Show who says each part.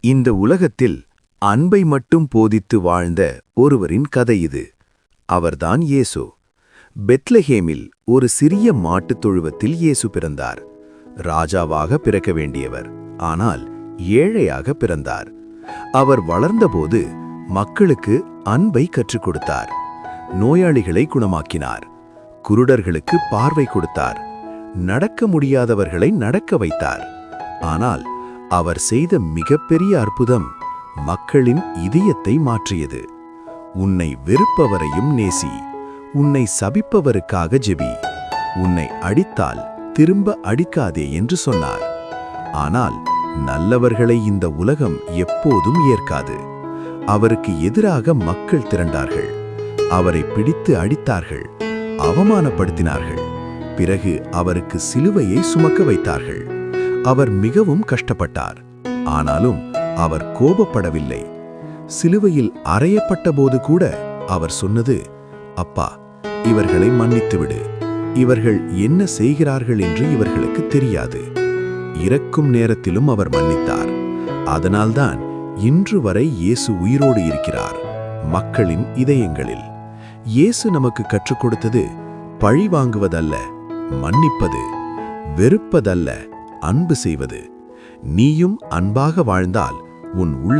Speaker 1: இந்த உலகத்தில் அன்பை மட்டும் போதித்து வாழ்ந்த ஒருவரின் கதை இது. அவர்தான் இயேசு. பெத்லஹேமில் ஒரு சிறிய மாட்டுத் தொழுவத்தில் இயேசு பிறந்தார். ராஜாவாக பிறக்க வேண்டியவர், ஆனால் ஏழையாக பிறந்தார். அவர் வளர்ந்தபோது மக்களுக்கு அன்பை கற்றுக் கொடுத்தார். நோயாளிகளை குணமாக்கினார், குருடர்களுக்கு பார்வை கொடுத்தார், நடக்க முடியாதவர்களை நடக்க வைத்தார். ஆனால் அவர் செய்த மிகப்பெரிய அற்புதம் மக்களின் இதயத்தை மாற்றியது. உன்னை வெறுப்பவரையும் நேசி, உன்னை சபிப்பவருக்காக ஜெபி, உன்னை அடித்தால் திரும்ப அடிக்காதே என்று சொன்னார். ஆனால் நல்லவர்களை இந்த உலகம் எப்போதும் ஏற்காது. அவருக்கு எதிராக மக்கள் திரண்டார்கள். அவரை பிடித்து அடித்தார்கள், அவமானப்படுத்தினார்கள். பிறகு அவருக்கு சிலுவையை சுமக்க வைத்தார்கள். அவர் மிகவும் கஷ்டப்பட்டார். ஆனாலும் அவர் கோபப்படவில்லை. சிலுவையில் அறையப்பட்டபோது கூட அவர் சொன்னது, அப்பா, இவர்களை மன்னித்துவிடு. இவர்கள் என்ன செய்கிறார்கள் என்று இவர்களுக்கு தெரியாது. இறக்கும் நேரத்திலும் அவர் மன்னித்தார். அதனால்தான் இன்று வரை இயேசு உயிரோடு இருக்கிறார், மக்களின் இதயங்களில். இயேசு நமக்கு கற்றுக் கொடுத்தது பழி வாங்குவதல்ல, மன்னிப்பது; வெறுப்பதல்ல, அன்பு செய்வது. நீயும் அன்பாக வாழ்ந்தால் உன் உள்ள